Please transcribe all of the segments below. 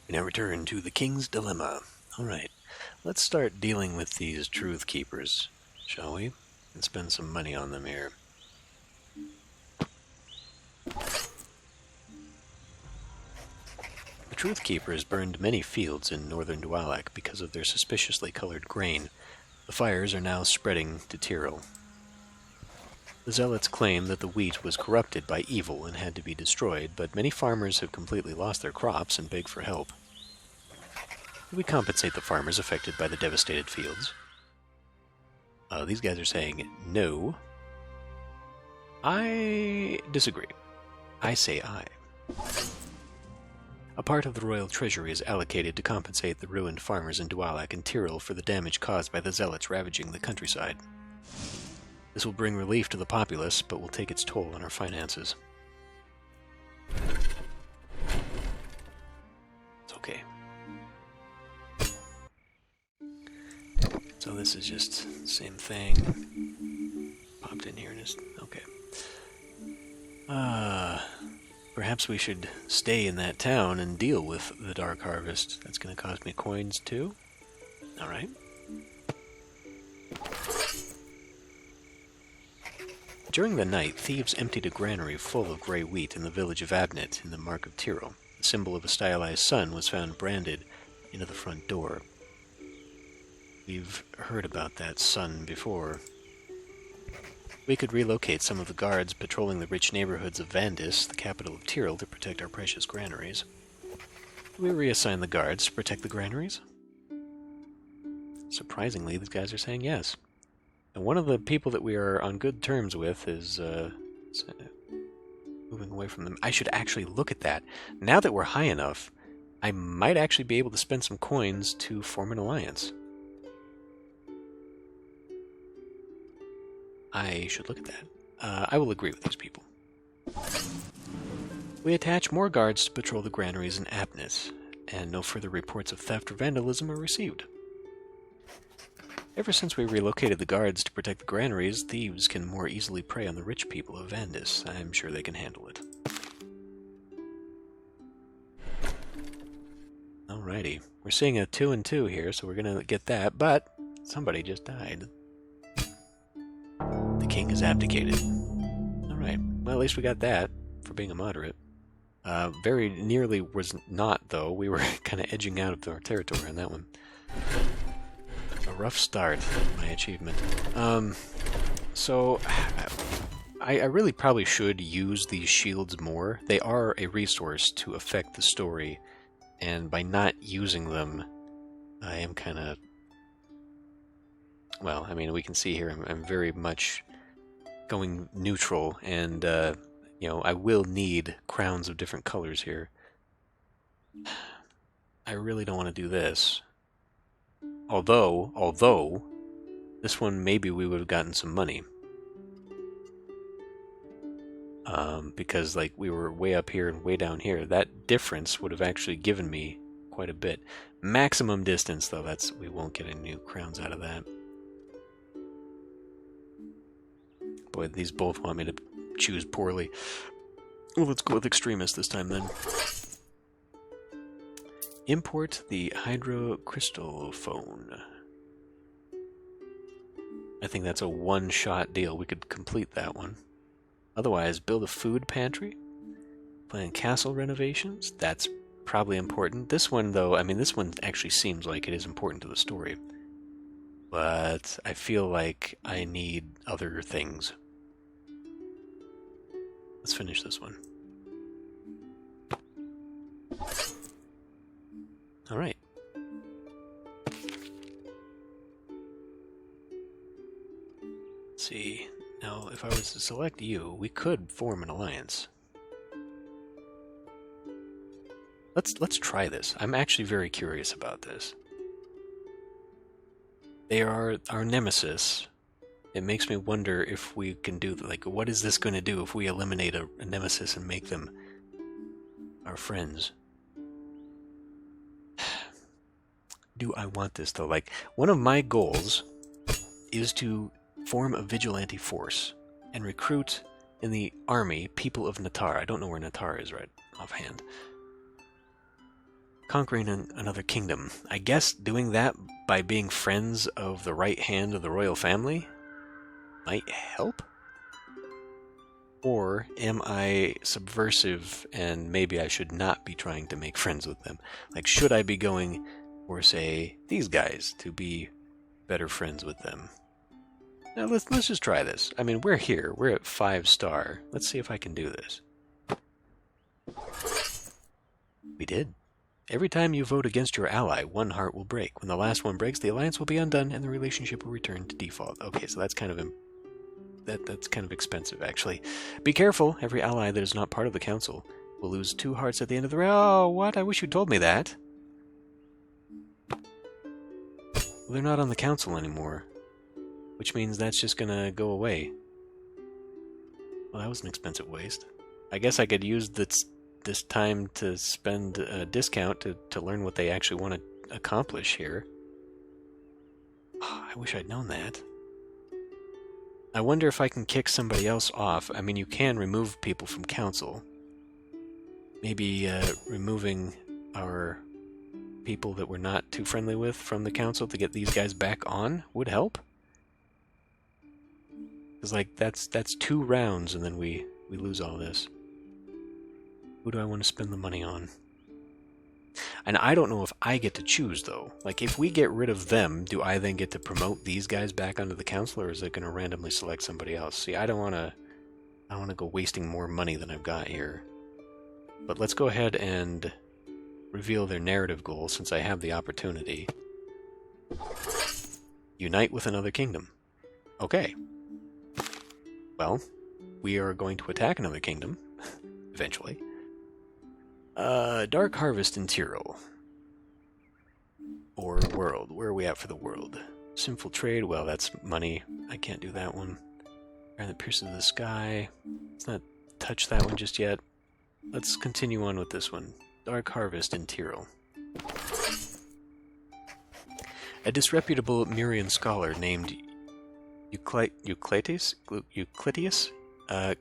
We now return to the King's Dilemma. Alright, let's start dealing with these Truth Keepers, shall we? And spend some money on them here. The Truth Keepers burned many fields in northern Dualak because of their suspiciously colored grain. The fires are now spreading to Tyrol. The Zealots claim that the wheat was corrupted by evil and had to be destroyed, but many farmers have completely lost their crops and beg for help. Do we compensate the farmers affected by the devastated fields? These guys are saying no. I disagree. I say aye. A part of the royal treasury is allocated to compensate the ruined farmers in Dualak and Tyrol for the damage caused by the Zealots ravaging the countryside. This will bring relief to the populace, but will take its toll on our finances. It's okay. So this is just the same thing. Popped in here and just... okay. Perhaps we should stay in that town and deal with the Dark Harvest. That's going to cost me coins too. Alright. During the night, thieves emptied a granary full of grey wheat in the village of Abnett in the Mark of Tyrol. The symbol of a stylized sun was found branded into the front door. We've heard about that sun before. We could relocate some of the guards patrolling the rich neighborhoods of Vandis, the capital of Tyrol, to protect our precious granaries. Do we reassign the guards to protect the granaries? Surprisingly, these guys are saying yes. And one of the people that we are on good terms with is moving away from them. I should actually look at that. Now that we're high enough, I might actually be able to spend some coins to form an alliance. I should look at that. I will agree with these people. We attach more guards to patrol the granaries in Abnett, and no further reports of theft or vandalism are received. Ever since we relocated the guards to protect the granaries, thieves can more easily prey on the rich people of Vandis. I'm sure they can handle it. Alrighty. We're seeing a 2 and 2 here, so we're gonna get that, but somebody just died. The king has abdicated. Alright. Well, at least we got that for being a moderate. Very nearly was not, though. We were kind of edging out of our territory on that one. A rough start, my achievement. So, I really probably should use these shields more. They are a resource to affect the story, and by not using them, I am kind of... well, I mean, we can see here I'm very much going neutral, and, you know, I will need crowns of different colors here. I really don't want to do this. Although, this one maybe we would have gotten some money. Because, like, we were way up here and way down here. That difference would have actually given me quite a bit. Maximum distance, though, we won't get any new crowns out of that. Boy, these both want me to choose poorly. Well, let's go with extremist this time, then. Import the hydrocrystal phone. I think that's a one-shot deal. We could complete that one. Otherwise, build a food pantry. Plan castle renovations. That's probably important. This one, though, I mean, this one actually seems like it is important to the story. But I feel like I need other things. Let's finish this one. Alright. Let's see. Now, if I was to select you, we could form an alliance. Let's try this. I'm actually very curious about this. They are our nemesis. It makes me wonder if we can do, like, what is this going to do if we eliminate a nemesis and make them our friends? Do I want this, though? Like, one of my goals is to form a vigilante force and recruit in the army people of Natar. I don't know where Natar is right offhand. Conquering another kingdom. I guess doing that by being friends of the right hand of the royal family might help? Or am I subversive and maybe I should not be trying to make friends with them? Like, should I be going for, say, these guys to be better friends with them? Now, let's just try this. I mean, we're here. We're at 5-star. Let's see if I can do this. We did. Every time you vote against your ally, one heart will break. When the last one breaks, the alliance will be undone and the relationship will return to default. Okay, so that's kind of that's kind of expensive, actually. Be careful. Every ally that is not part of the council will lose 2 hearts at the end of the round. Oh, what? I wish you told me that. Well, they're not on the council anymore, which means that's just gonna go away. Well, that was an expensive waste. I guess I could use this time to spend a discount to learn what they actually want to accomplish here. Oh, I wish I'd known that. I wonder if I can kick somebody else off. I mean, you can remove people from council. Maybe removing our people that we're not too friendly with from the council to get these guys back on would help. Because, like, that's 2 rounds and then we lose all this. Who do I want to spend the money on? And I don't know if I get to choose, though. Like, if we get rid of them, do I then get to promote these guys back onto the council, or is it going to randomly select somebody else? See, I don't want to go wasting more money than I've got here. But let's go ahead and reveal their narrative goal, since I have the opportunity. Unite with another kingdom. Okay. Well, we are going to attack another kingdom, eventually. Dark Harvest in Tyrol. Or World. Where are we at for the world? Sinful Trade, well, that's money. I can't do that one. Iron that pierces the sky. Let's not touch that one just yet. Let's continue on with this one. Dark Harvest in Tyrol. A disreputable Murian scholar named Eucletius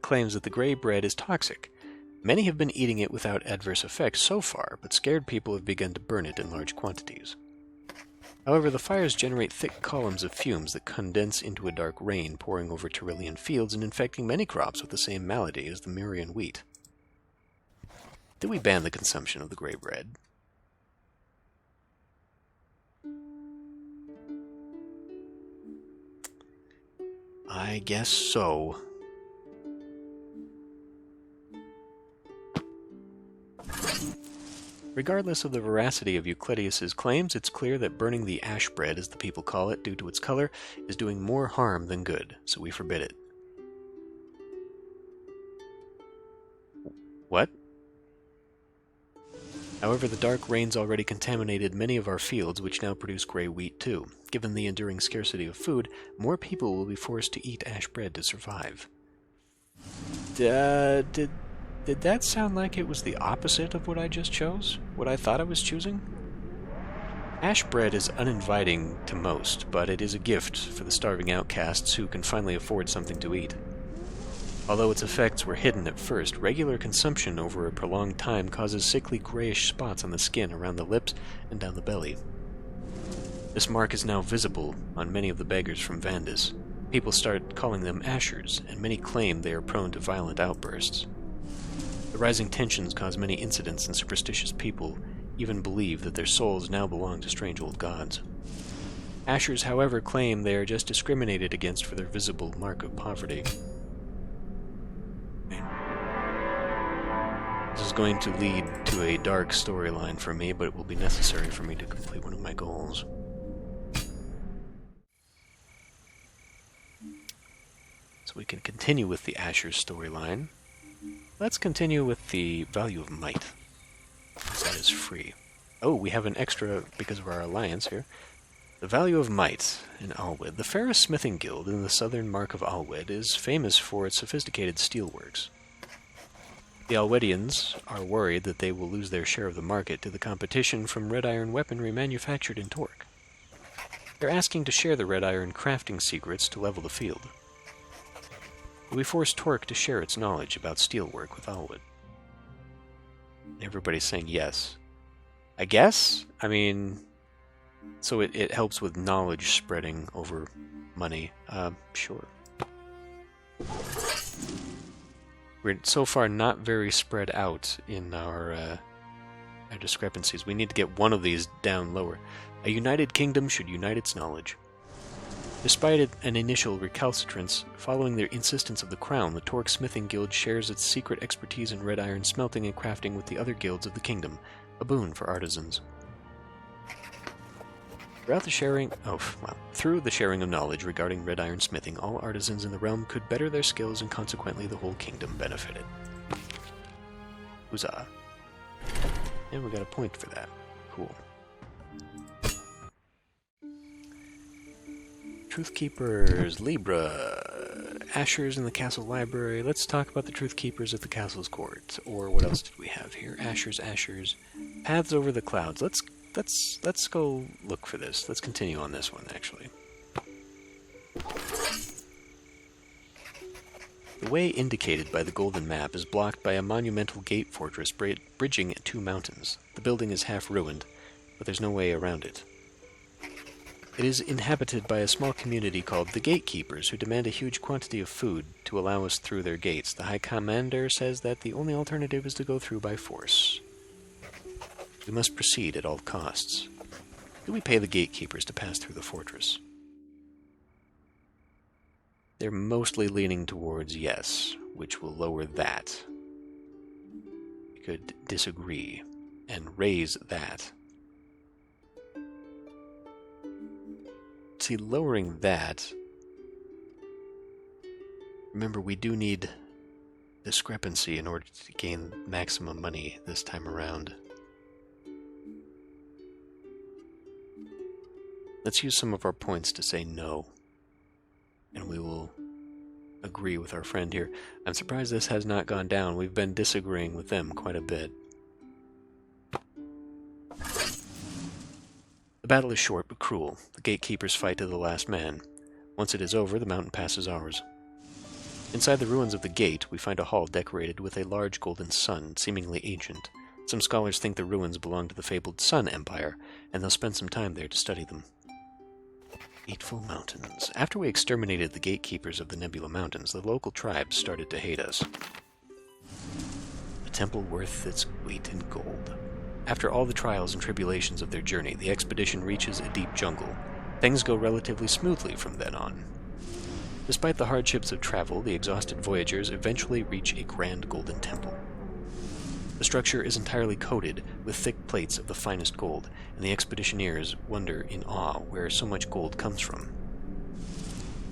claims that the gray bread is toxic. Many have been eating it without adverse effects so far, but scared people have begun to burn it in large quantities. However, the fires generate thick columns of fumes that condense into a dark rain, pouring over Tyrolean fields and infecting many crops with the same malady as the Murian wheat. Do we ban the consumption of the gray bread? I guess so. Regardless of the veracity of Eucletius's claims, it's clear that burning the ash bread, as the people call it, due to its color, is doing more harm than good, so we forbid it. What? However, the dark rains already contaminated many of our fields, which now produce gray wheat too. Given the enduring scarcity of food, more people will be forced to eat ash bread to survive. Did that sound like it was the opposite of what I just chose? What I thought I was choosing? Ash bread is uninviting to most, but it is a gift for the starving outcasts who can finally afford something to eat. Although its effects were hidden at first, regular consumption over a prolonged time causes sickly grayish spots on the skin around the lips and down the belly. This mark is now visible on many of the beggars from Vandus. People start calling them ashers, and many claim they are prone to violent outbursts. The rising tensions cause many incidents, and superstitious people even believe that their souls now belong to strange old gods. Ashers, however, claim they are just discriminated against for their visible mark of poverty. This is going to lead to a dark storyline for me, but it will be necessary for me to complete one of my goals. So we can continue with the Asher storyline. Let's continue with the value of might. That is free. Oh, we have an extra because of our alliance here. The value of might in Alwed. The Ferris Smithing Guild in the southern Mark of Alwed is famous for its sophisticated steelworks. The Alwedians are worried that they will lose their share of the market to the competition from red iron weaponry manufactured in Torque. They're asking to share the red iron crafting secrets to level the field. We force Torque to share its knowledge about steelwork with Alwed. Everybody's saying yes. I guess? I mean, so it helps with knowledge spreading over money. Sure. We're so far not very spread out in our discrepancies. We need to get one of these down lower. A united kingdom should unite its knowledge. Despite an initial recalcitrance, following the insistence of the crown, the Torque Smithing Guild shares its secret expertise in red iron smelting and crafting with the other guilds of the kingdom, a boon for artisans. Through the sharing of knowledge regarding red iron smithing, all artisans in the realm could better their skills and consequently the whole kingdom benefited. Huzzah. And we got a point for that. Cool. Truth Keepers, Libra, Ashers in the castle library. Let's talk about the Truth Keepers at the castle's court. Or what else did we have here? Ashers, Paths over the clouds. Let's go look for this. Let's continue on this one, actually. The way indicated by the golden map is blocked by a monumental gate fortress bridging two mountains. The building is half ruined, but there's no way around it. It is inhabited by a small community called the Gatekeepers, who demand a huge quantity of food to allow us through their gates. The High Commander says that the only alternative is to go through by force. We must proceed at all costs. Do we pay the Gatekeepers to pass through the fortress? They're mostly leaning towards yes, which will lower that. We could disagree and raise that. See, lowering that... Remember, we do need discrepancy in order to gain maximum money this time around. Let's use some of our points to say no. And we will agree with our friend here. I'm surprised this has not gone down. We've been disagreeing with them quite a bit. The battle is short but cruel. The Gatekeepers fight to the last man. Once it is over, the mountain pass is ours. Inside the ruins of the gate, we find a hall decorated with a large golden sun, seemingly ancient. Some scholars think the ruins belong to the fabled Sun Empire, and they'll spend some time there to study them. Hateful Mountains. After we exterminated the Gatekeepers of the Nebula Mountains, the local tribes started to hate us. A temple worth its weight in gold. After all the trials and tribulations of their journey, the expedition reaches a deep jungle. Things go relatively smoothly from then on. Despite the hardships of travel, the exhausted voyagers eventually reach a grand golden temple. The structure is entirely coated with thick plates of the finest gold, and the expeditioneers wonder in awe where so much gold comes from.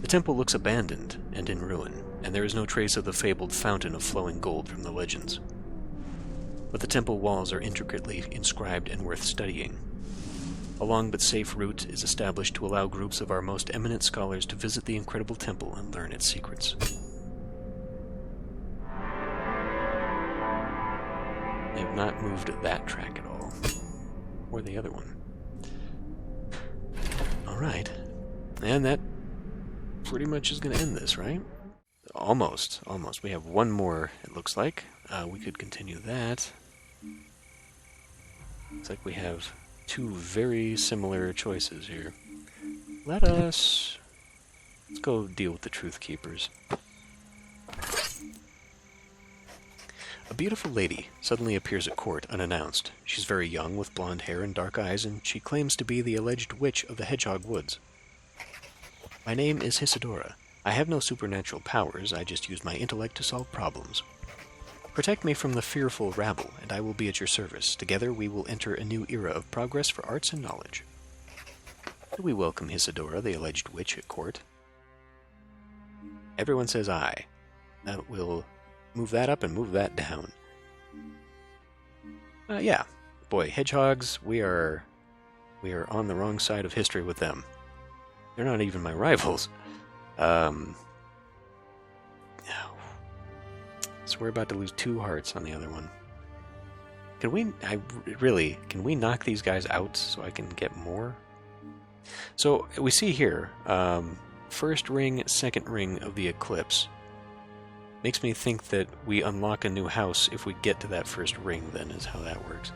The temple looks abandoned and in ruin, and there is no trace of the fabled fountain of flowing gold from the legends. But the temple walls are intricately inscribed and worth studying. A long but safe route is established to allow groups of our most eminent scholars to visit the incredible temple and learn its secrets. They have not moved that track at all. Or the other one. Alright. And that pretty much is going to end this, right? Almost. We have one more, it looks like. We could continue that. Looks like we have two very similar choices here. Let's go deal with the Truth Keepers. A beautiful lady suddenly appears at court unannounced. She's very young, with blonde hair and dark eyes, and she claims to be the alleged witch of the Hedgehog Woods. My name is Isidora. I have no supernatural powers, I just use my intellect to solve problems. Protect me from the fearful rabble, and I will be at your service. Together we will enter a new era of progress for arts and knowledge. We welcome Isidora, the alleged witch, at court. Everyone says aye. That will move that up and move that down. Yeah. Boy, hedgehogs, we are on the wrong side of history with them. They're not even my rivals. So we're about to lose 2 hearts on the other one. Can we knock these guys out so I can get more? So we see here, first ring, second ring of the eclipse. Makes me think that we unlock a new house if we get to that first ring, then, is how that works.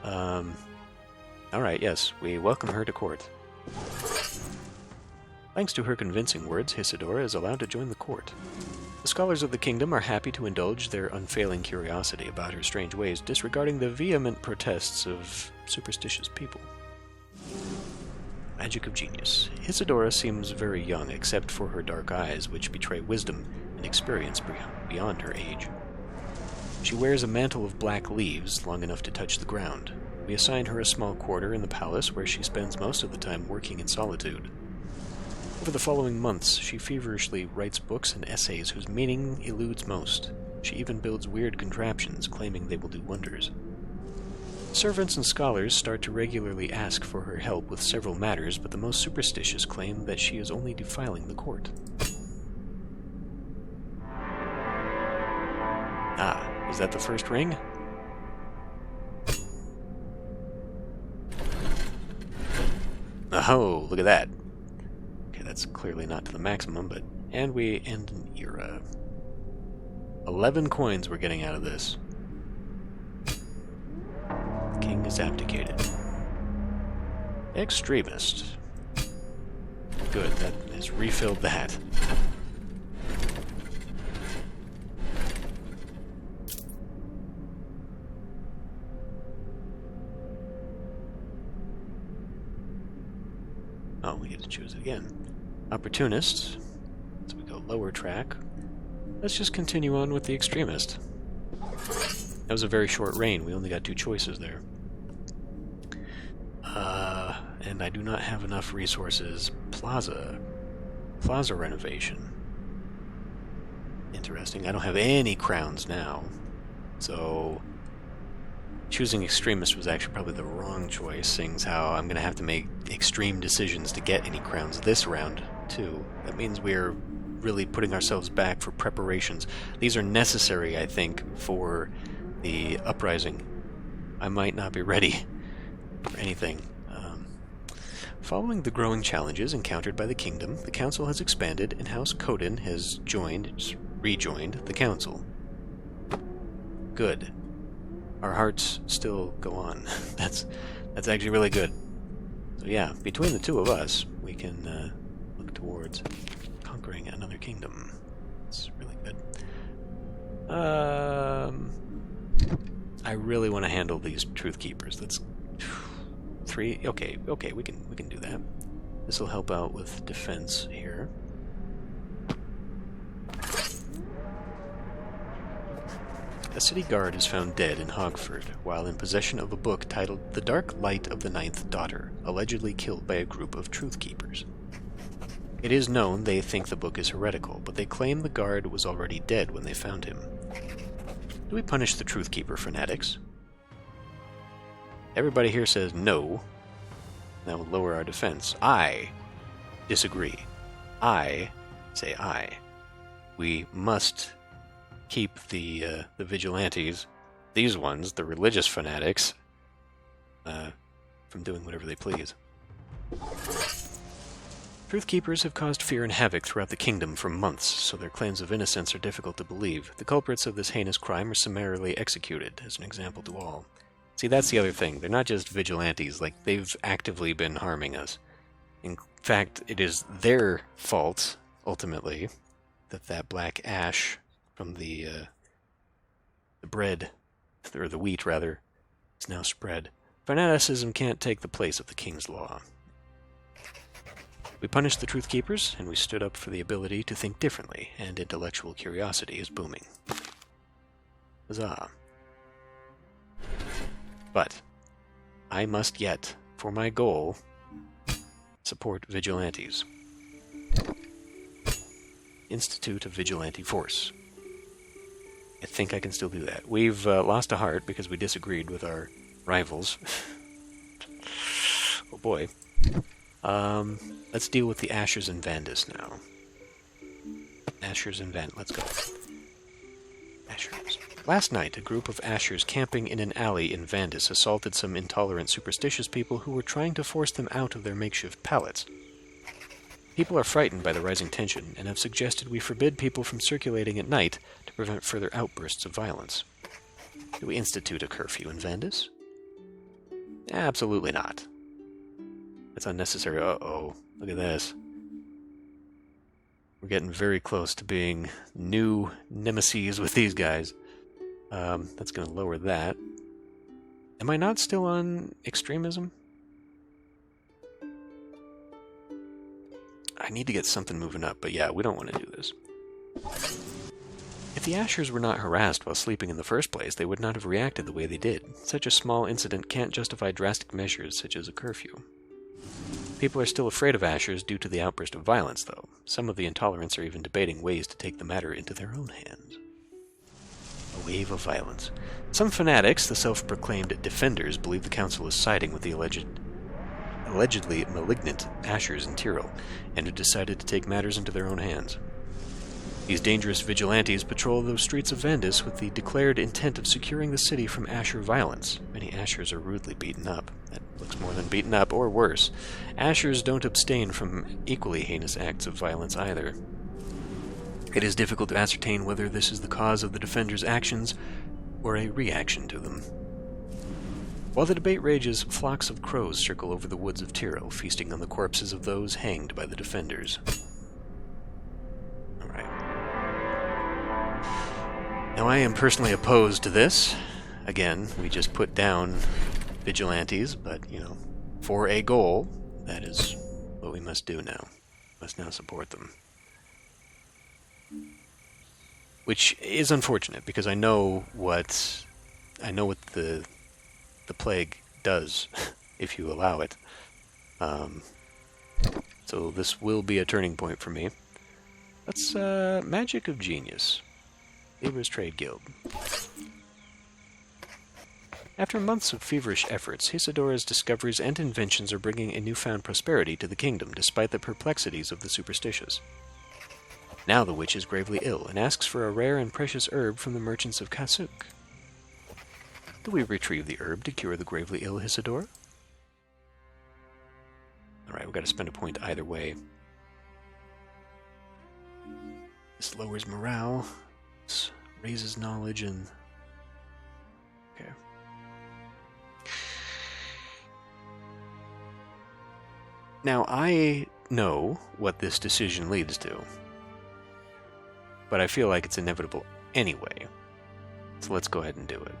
Alright, yes, we welcome her to court. Thanks to her convincing words, Isidora is allowed to join the court. The scholars of the kingdom are happy to indulge their unfailing curiosity about her strange ways, disregarding the vehement protests of superstitious people. Magic of genius. Isidora seems very young, except for her dark eyes, which betray wisdom and experience beyond her age. She wears a mantle of black leaves, long enough to touch the ground. We assign her a small quarter in the palace, where she spends most of the time working in solitude. Over the following months, she feverishly writes books and essays whose meaning eludes most. She even builds weird contraptions, claiming they will do wonders. Servants and scholars start to regularly ask for her help with several matters, but the most superstitious claim that she is only defiling the court. Ah, is that the first ring? Oh, look at that. Okay, that's clearly not to the maximum, but... And we end an era. 11 coins we're getting out of this. The king is abdicated. Extremist. Good, that has refilled that. Oh, we get to choose it again. Opportunist. So we go lower track. Let's just continue on with the extremist. That was a very short reign. We only got 2 choices there. And I do not have enough resources. Plaza renovation. Interesting. I don't have any crowns now. So... choosing extremist was actually probably the wrong choice, seeing how I'm going to have to make extreme decisions to get any crowns this round, too. That means we're really putting ourselves back for preparations. These are necessary, I think, for the uprising. I might not be ready for anything. Following the growing challenges encountered by the kingdom, the council has expanded, and House Coden has rejoined the council. Good. Our hearts still go on. That's actually really good. So yeah, between the two of us, we can look towards conquering another kingdom. It's really good. I really want to handle these truth keepers. That's 3. Okay, we can do that. This will help out with defense here. A city guard is found dead in Hogford, while in possession of a book titled The Dark Light of the Ninth Daughter, allegedly killed by a group of truth keepers. It is known they think the book is heretical, but they claim the guard was already dead when they found him. Do we punish the truth keeper fanatics? Everybody here says no. That would lower our defense. I disagree. I say aye. We must keep the vigilantes, these ones, the religious fanatics, from doing whatever they please. Truth keepers have caused fear and havoc throughout the kingdom for months, so their claims of innocence are difficult to believe. The culprits of this heinous crime are summarily executed, as an example to all. See, that's the other thing. They're not just vigilantes, like, they've actively been harming us. In fact, it is their fault, ultimately, that black ash from the bread, or the wheat, rather, is now spread. Fanaticism can't take the place of the king's law. We punished the truth keepers, and we stood up for the ability to think differently, and intellectual curiosity is booming. Huzzah. But I must yet, for my goal, support vigilantes. Institute of Vigilante Force. I think I can still do that. We've lost a heart because we disagreed with our rivals. Oh boy. Let's deal with the Ashers and Vandus now. Ashers and Vandus. Let's go. Ashers. Last night, a group of Ashers camping in an alley in Vandus assaulted some intolerant, superstitious people who were trying to force them out of their makeshift pallets. People are frightened by the rising tension and have suggested we forbid people from circulating at night to prevent further outbursts of violence. Do we institute a curfew in Vandus? Absolutely not. It's unnecessary. Uh-oh. Look at this. We're getting very close to being new nemeses with these guys. That's going to lower that. Am I not still on extremism? I need to get something moving up, but yeah, we don't want to do this. If the Ashers were not harassed while sleeping in the first place, they would not have reacted the way they did. Such a small incident can't justify drastic measures such as a curfew. People are still afraid of Ashers due to the outburst of violence, though. Some of the intolerants are even debating ways to take the matter into their own hands. A wave of violence. Some fanatics, the self-proclaimed defenders, believe the council is siding with the allegedly malignant Ashers in Tyrol, and have decided to take matters into their own hands. These dangerous vigilantes patrol the streets of Vandis with the declared intent of securing the city from Asher violence. Many Ashers are rudely beaten up. That looks more than beaten up, or worse. Ashers don't abstain from equally heinous acts of violence either. It is difficult to ascertain whether this is the cause of the defenders' actions or a reaction to them. While the debate rages, flocks of crows circle over the woods of Tyrol, feasting on the corpses of those hanged by the defenders. Alright. Now I am personally opposed to this. Again, we just put down vigilantes, but, for a goal, that is what we must do now. We must now support them. Which is unfortunate, because I know what the plague does, if you allow it. So this will be a turning point for me. Let's, Magic of Genius. Libra's Trade Guild. After months of feverish efforts, Isidora's discoveries and inventions are bringing a newfound prosperity to the kingdom, despite the perplexities of the superstitious. Now the witch is gravely ill, and asks for a rare and precious herb from the merchants of Kasuk. Do we retrieve the herb to cure the gravely ill Isidora? Alright, we've got to spend a point either way. This lowers morale. This raises knowledge and... Okay. Now, I know what this decision leads to. But I feel like it's inevitable anyway. So let's go ahead and do it.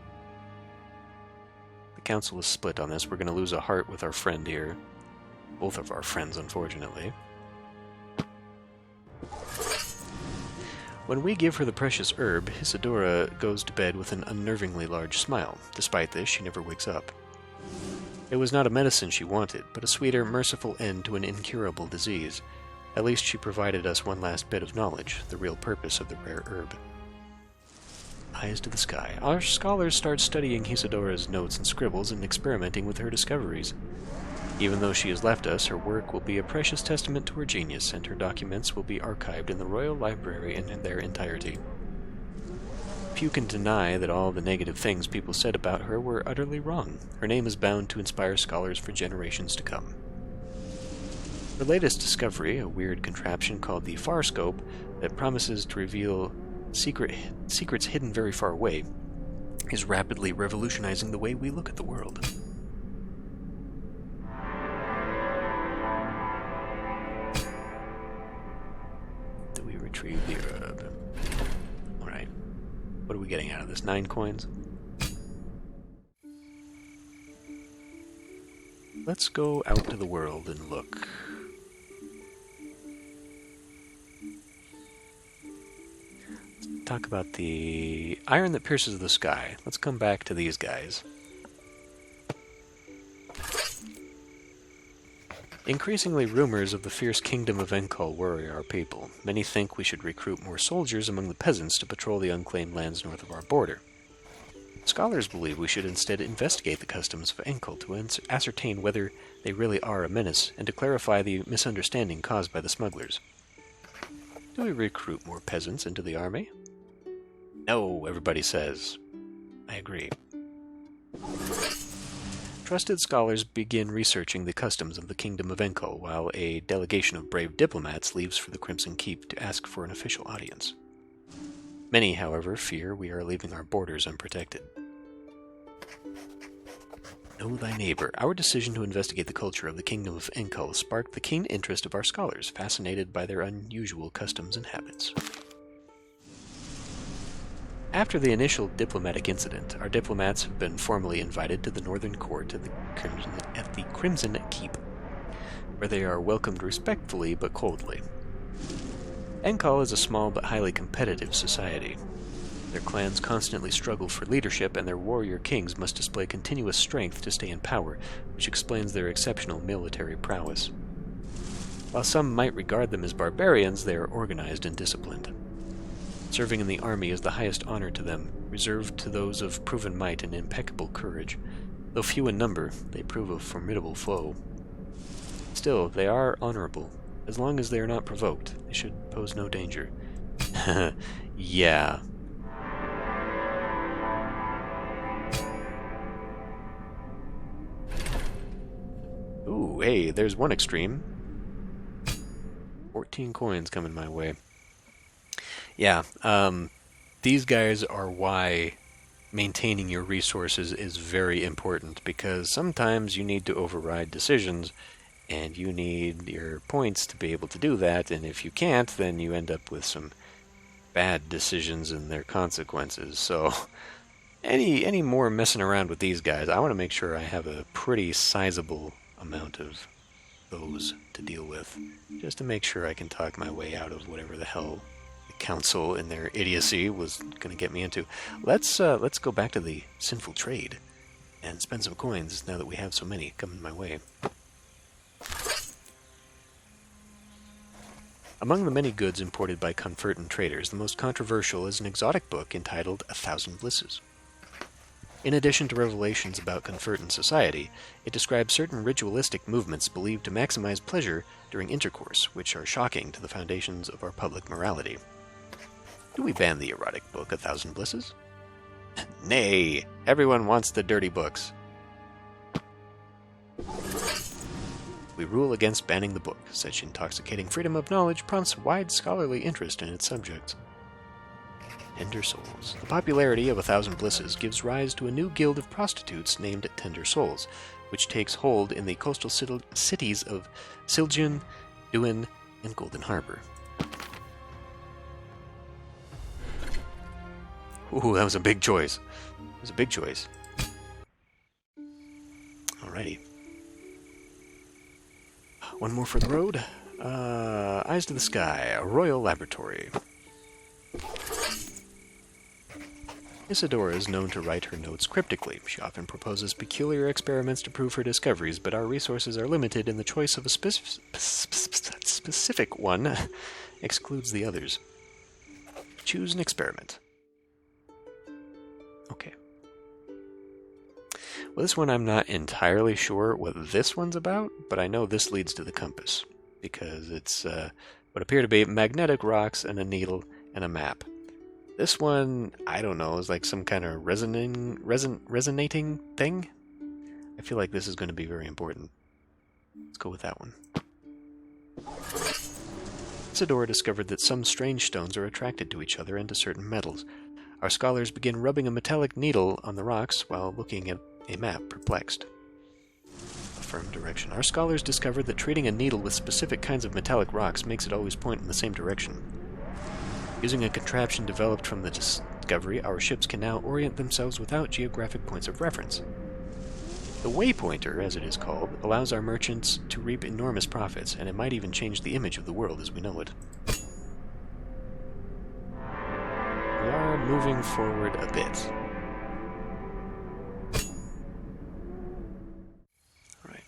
The council is split on this. We're going to lose a heart with our friend here. Both of our friends, unfortunately. When we give her the precious herb, Isidora goes to bed with an unnervingly large smile. Despite this, she never wakes up. It was not a medicine she wanted, but a sweeter, merciful end to an incurable disease. At least she provided us one last bit of knowledge, the real purpose of the rare herb. Eyes to the sky. Our scholars start studying Isidora's notes and scribbles and experimenting with her discoveries. Even though she has left us, her work will be a precious testament to her genius, and her documents will be archived in the Royal Library in their entirety. Few can deny that all the negative things people said about her were utterly wrong. Her name is bound to inspire scholars for generations to come. Her latest discovery, a weird contraption called the Farscope that promises to reveal secrets hidden very far away, is rapidly revolutionizing the way we look at the world. Do we retrieve the herb? Alright. What are we getting out of this? 9 coins? Let's go out to the world and look. Talk about the iron that pierces the sky. Let's come back to these guys. Increasingly, rumors of the fierce kingdom of Enkol worry our people. Many think we should recruit more soldiers among the peasants to patrol the unclaimed lands north of our border. Scholars believe we should instead investigate the customs of Enkol to ascertain whether they really are a menace and to clarify the misunderstanding caused by the smugglers. Do we recruit more peasants into the army? No, everybody says. I agree. Trusted scholars begin researching the customs of the Kingdom of Enkol, while a delegation of brave diplomats leaves for the Crimson Keep to ask for an official audience. Many, however, fear we are leaving our borders unprotected. Know thy neighbor. Our decision to investigate the culture of the kingdom of Enkul sparked the keen interest of our scholars, fascinated by their unusual customs and habits. After the initial diplomatic incident, our diplomats have been formally invited to the northern court at the Crimson Keep, where they are welcomed respectfully but coldly. Enkul is a small but highly competitive society. Their clans constantly struggle for leadership, and their warrior kings must display continuous strength to stay in power, which explains their exceptional military prowess. While some might regard them as barbarians, they are organized and disciplined. Serving in the army is the highest honor to them, reserved to those of proven might and impeccable courage. Though few in number, they prove a formidable foe. Still, they are honorable. As long as they are not provoked, they should pose no danger. Yeah. Ooh, hey, there's one extreme. 14 coins coming my way. Yeah, these guys are why maintaining your resources is very important, because sometimes you need to override decisions, and you need your points to be able to do that, and if you can't, then you end up with some bad decisions and their consequences. So any more messing around with these guys, I want to make sure I have a pretty sizable amount of those to deal with, just to make sure I can talk my way out of whatever the hell the council and their idiocy was going to get me into. Let's go back to the sinful trade and spend some coins now that we have so many coming my way. Among the many goods imported by Confurtan traders, the most controversial is an exotic book entitled A Thousand Blisses. In addition to revelations about Confurtan society, it describes certain ritualistic movements believed to maximize pleasure during intercourse, which are shocking to the foundations of our public morality. Do we ban the erotic book A Thousand Blisses? Nay, everyone wants the dirty books. We rule against banning the book. Such intoxicating freedom of knowledge prompts wide scholarly interest in its subjects. Tender Souls. The popularity of A Thousand Blisses gives rise to a new guild of prostitutes named Tender Souls, which takes hold in the coastal cities of Siljan, Duin, and Golden Harbor. Ooh, that was a big choice. It was a big choice. Alrighty. One more for the road. Eyes to the Sky, a royal laboratory. Isadora is known to write her notes cryptically. She often proposes peculiar experiments to prove her discoveries, but our resources are limited, and the choice of a specific one excludes the others. Choose an experiment. Okay. Well, this one I'm not entirely sure what this one's about, but I know this leads to the compass, because it's what appear to be magnetic rocks and a needle and a map. This one, I don't know, is like some kind of resonating thing. I feel like this is going to be very important. Let's go with that one. Isadora discovered that some strange stones are attracted to each other and to certain metals. Our scholars begin rubbing a metallic needle on the rocks while looking at a map, perplexed. Affirm direction. Our scholars discovered that treating a needle with specific kinds of metallic rocks makes it always point in the same direction. Using a contraption developed from the discovery, our ships can now orient themselves without geographic points of reference. The waypointer, as it is called, allows our merchants to reap enormous profits, and it might even change the image of the world as we know it. We are moving forward a bit. Alright.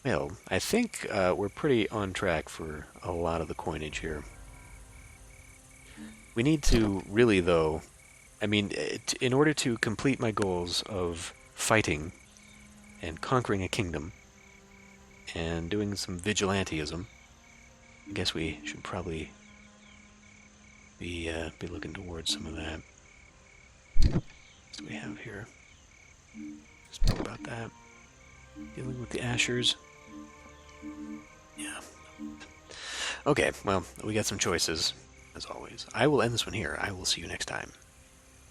Well, I think we're pretty on track for a lot of the coinage here. We need to really, though, in order to complete my goals of fighting and conquering a kingdom and doing some vigilantism, I guess we should probably be looking towards some of that. What do we have here? Speak about that. Dealing with the Ashers. Yeah. Okay, well, we got some choices, as always. I will end this one here. I will see you next time.